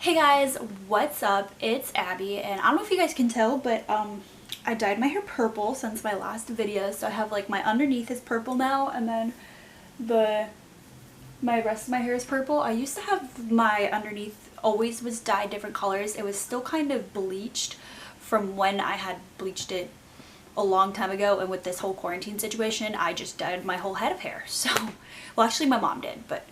Hey guys, what's up? It's Abby, and I don't know if you guys can tell, but I dyed my hair purple since my last video, so I have like my underneath is purple now, and then my rest of my hair is purple. I used to have my underneath always was dyed different colors. It was still kind of bleached from when I had bleached it a long time ago, and with this whole quarantine situation, I just dyed my whole head of hair. So, well, actually my mom did, but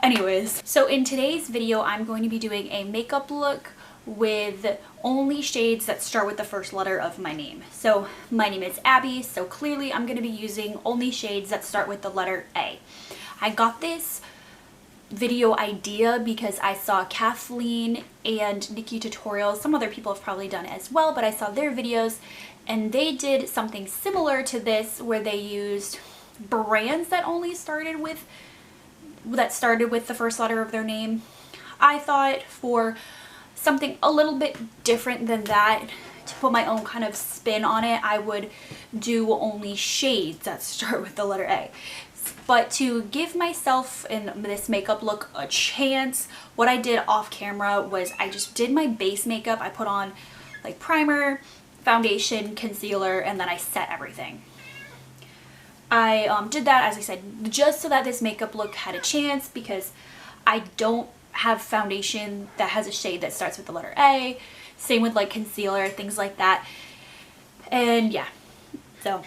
anyways, so in today's video, I'm going to be doing a makeup look with only shades that start with the first letter of my name. So my name is Abby, so clearly I'm going to be using only shades that start with the letter A. I got this video idea because I saw Kathleen and NIkkieTutorials. Some other people have probably done it as well, but I saw their videos and they did something similar to this where they used brands that only started with the first letter of their name. I thought for something a little bit different than that, to put my own kind of spin on it, I would do only shades that start with the letter A. But to give myself in this makeup look a chance, what I did off camera was I just did my base makeup. I put on like primer, foundation, concealer, and then I set everything. I did that, as I said, just so that this makeup look had a chance, because I don't have foundation that has a shade that starts with the letter A. Same with like concealer, things like that. And yeah, so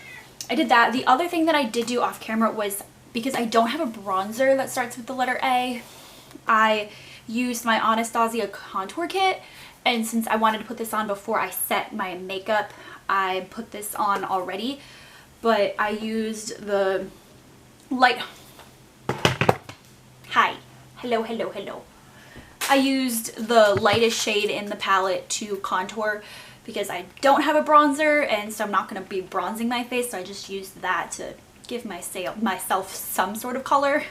I did that. The other thing that I did do off camera was, because I don't have a bronzer that starts with the letter A, I used my Anastasia contour kit. And since I wanted to put this on before I set my makeup, I put this on already. But I used the light, hello. I used the lightest shade in the palette to contour because I don't have a bronzer, and so I'm not going to be bronzing my face, so I just used that to give myself some sort of color.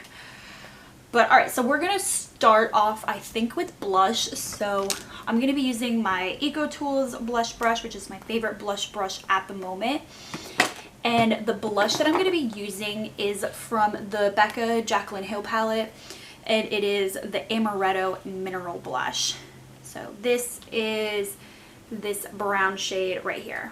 But alright, so we're going to start off, I think, with blush. So I'm going to be using my Eco Tools blush brush, which is my favorite blush brush at the moment. And the blush that I'm going to be using is from the Becca Jaclyn Hill palette, and it is the Amaretto Mineral Blush. So this is this brown shade right here.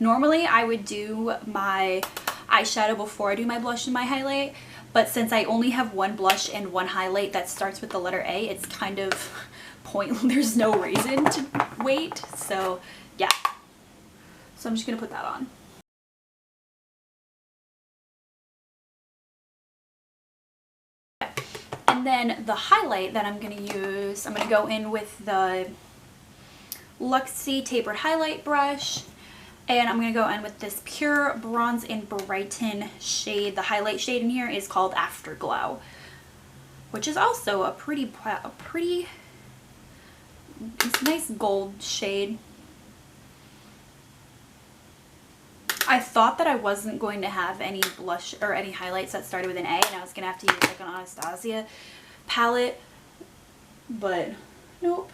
Normally I would do my eyeshadow before I do my blush and my highlight, but since I only have one blush and one highlight that starts with the letter A, it's kind of pointless. There's no reason to wait. So yeah, so I'm just going to put that on. And then the highlight that I'm going to use, I'm going to go in with the Luxie Tapered Highlight Brush. And I'm going to go in with this Pure Bronze and Brighten shade. The highlight shade in here is called Afterglow, which is also a pretty it's a nice gold shade. I thought that I wasn't going to have any blush or any highlights that started with an A, and I was going to have to use like an Anastasia palette, but nope.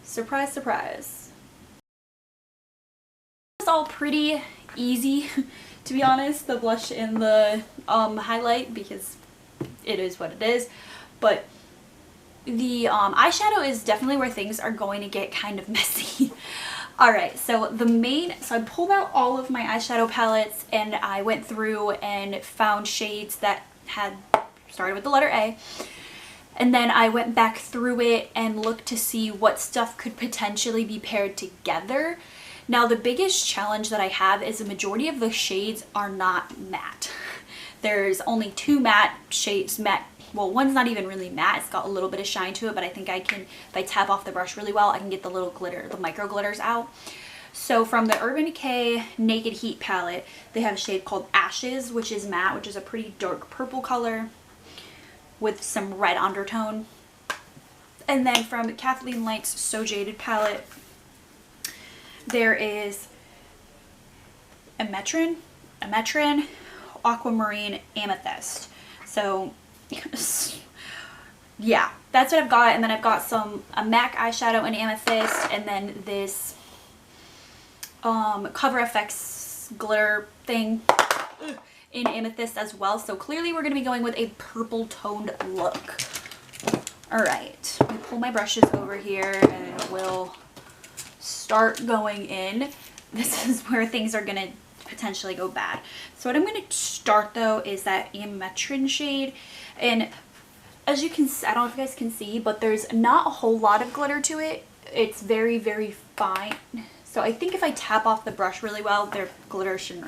Surprise, surprise. It's all pretty easy, to be honest, the blush and the highlight, because it is what it is. But the eyeshadow is definitely where things are going to get kind of messy. Alright, so I pulled out all of my eyeshadow palettes and I went through and found shades that had started with the letter A. And then I went back through it and looked to see what stuff could potentially be paired together. Now, the biggest challenge that I have is the majority of the shades are not matte. There's only two matte shades, well, one's not even really matte, it's got a little bit of shine to it, but I think I can, if I tap off the brush really well, I can get the little glitter, the micro glitters out. So from the Urban Decay Naked Heat palette, they have a shade called Ashes, which is matte, which is a pretty dark purple color with some red undertone. And then from Kathleenlights So Jaded palette, there is Ametrin, Aquamarine, Amethyst. So yeah, that's what I've got. And then I've got a MAC eyeshadow in Amethyst, and then this Cover FX glitter thing in Amethyst as well. So clearly we're going to be going with a purple toned look. All right, I pull my brushes over here and we'll start going in. This is where things are gonna potentially go bad. So what I'm gonna start though is that Ametrin shade, and as you can see, I don't know if you guys can see, but there's not a whole lot of glitter to it. It's very, very fine. So I think if I tap off the brush really well, their glitter should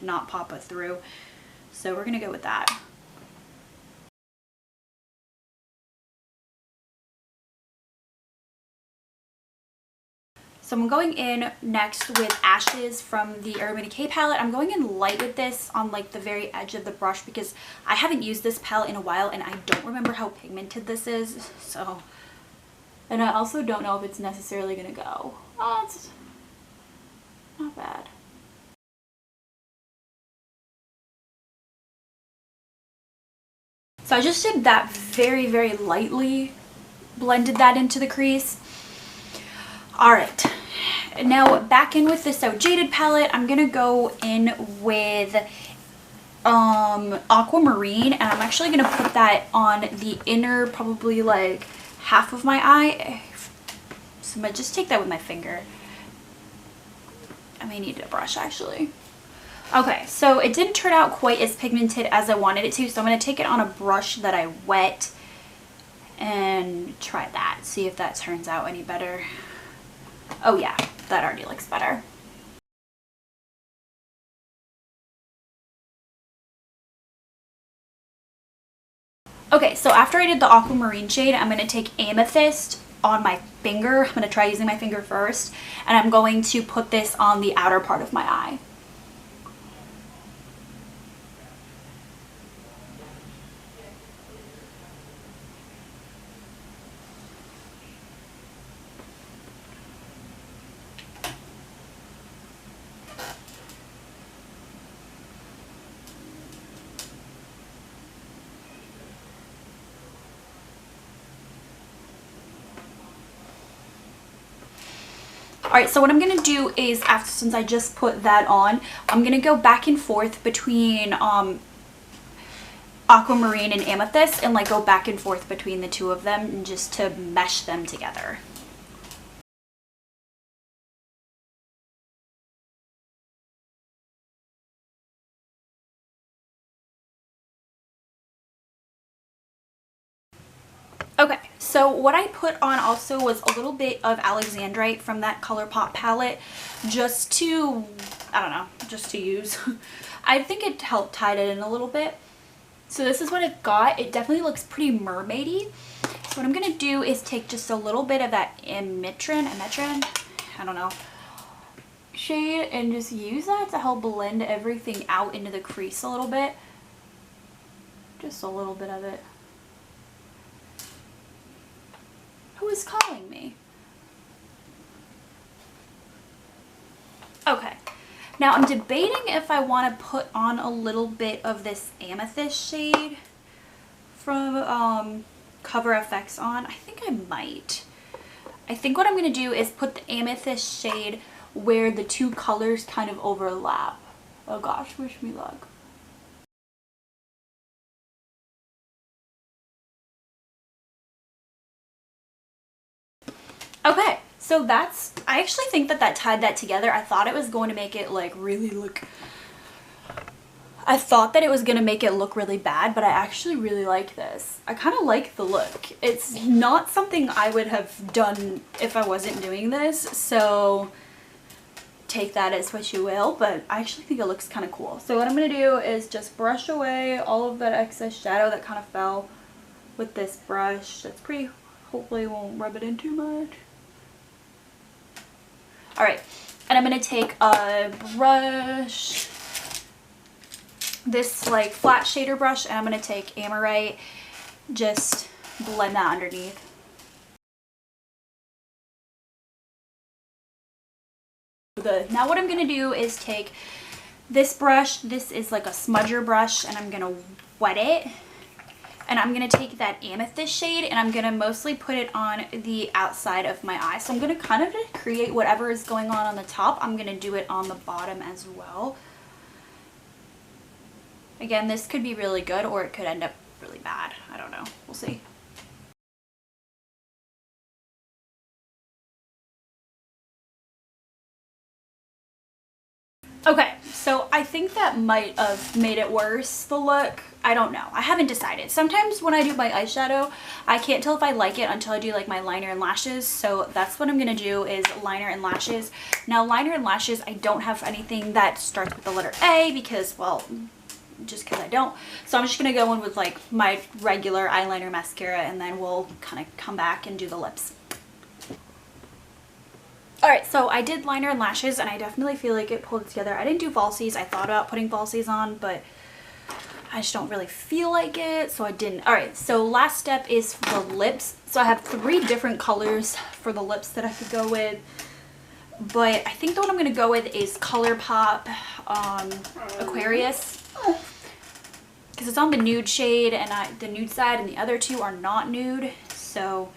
not pop it through. So we're gonna go with that. So I'm going in next with Ashes from the Urban Decay palette. I'm going in light with this on like the very edge of the brush because I haven't used this palette in a while and I don't remember how pigmented this is. So, and I also don't know if it's necessarily gonna go. Oh, it's not bad. So I just did that very, very lightly, blended that into the crease. All right, now back in with the So Jaded palette. I'm gonna go in with Aquamarine, and I'm actually gonna put that on the inner, probably like half of my eye. So I'm gonna just take that with my finger. I may need a brush actually. Okay, so it didn't turn out quite as pigmented as I wanted it to, so I'm gonna take it on a brush that I wet and try that, see if that turns out any better. Oh yeah, that already looks better. Okay, so after I did the Aquamarine shade, I'm going to take Amethyst on my finger. I'm going to try using my finger first, and I'm going to put this on the outer part of my eye. Alright, so what I'm going to do is, since I just put that on, I'm going to go back and forth between Aquamarine and Amethyst, and like go back and forth between the two of them just to mesh them together. Okay, so what I put on also was a little bit of Alexandrite from that ColourPop palette, just to, I don't know, just to use. I think it helped tide it in a little bit. So this is what it got. It definitely looks pretty mermaidy. So what I'm going to do is take just a little bit of that Ametrin, I don't know, shade, and just use that to help blend everything out into the crease a little bit. Just a little bit of it. Who is calling me? Okay, now I'm debating if I want to put on a little bit of this Amethyst shade from Cover FX on. I think I might. I think what I'm going to do is put the Amethyst shade where the two colors kind of overlap. Oh gosh, wish me luck. Okay, so that's, I actually think that tied that together. I thought it was going to make it like really look, I thought that it was going to make it look really bad, but I actually really like this. I kind of like the look. It's not something I would have done if I wasn't doing this, so take that as what you will, but I actually think it looks kind of cool. So what I'm going to do is just brush away all of that excess shadow that kind of fell with this brush. That's pretty, hopefully won't rub it in too much. Alright, and I'm going to take a brush, this like flat shader brush, and I'm going to take Amorite, just blend that underneath. Good. Now what I'm going to do is take this brush, this is like a smudger brush, and I'm going to wet it. And I'm going to take that Amethyst shade and I'm going to mostly put it on the outside of my eye. So I'm going to kind of create whatever is going on the top. I'm going to do it on the bottom as well. Again, this could be really good or it could end up really bad. I don't know. We'll see. Okay, so I think that might have made it worse, the look. I don't know. I haven't decided. Sometimes when I do my eyeshadow, I can't tell if I like it until I do like my liner and lashes. So that's what I'm going to do, is liner and lashes. Now liner and lashes, I don't have anything that starts with the letter A because, well, just because I don't. So I'm just going to go in with like my regular eyeliner, mascara, and then we'll kind of come back and do the lips. Alright, so I did liner and lashes, and I definitely feel like it pulled it together. I didn't do falsies. I thought about putting falsies on, but I just don't really feel like it, so I didn't. Alright, so last step is the lips. So I have 3 different colors for the lips that I could go with, but I think the one I'm going to go with is ColourPop Aquarius, because it's on the nude shade, and the nude side, and the other 2 are not nude, so...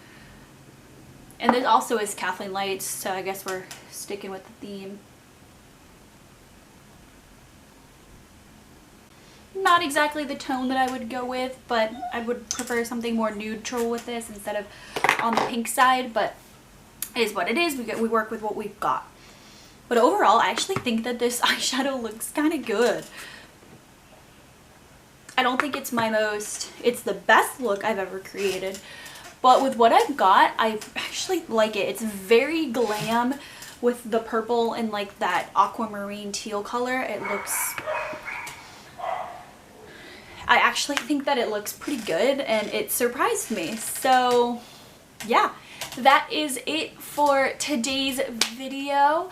And this also is Kathleenlights, so I guess we're sticking with the theme. Not exactly the tone that I would go with, but I would prefer something more neutral with this instead of on the pink side, but it is what it is. We work with what we've got. But overall, I actually think that this eyeshadow looks kind of good. I don't think it's the best look I've ever created. But with what I've got, I actually like it. It's very glam with the purple and like that aquamarine teal color. It looks... I actually think that it looks pretty good, and it surprised me. So yeah, that is it for today's video.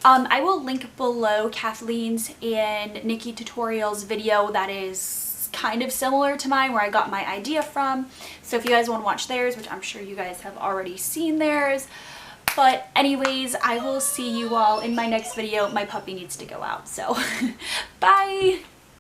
I will link below Kathleen's and NIkkieTutorials video that is kind of similar to mine, where I got my idea from. So if you guys want to watch theirs, which I'm sure you guys have already seen theirs, but anyways, I will see you all in my next video. My puppy needs to go out, so bye.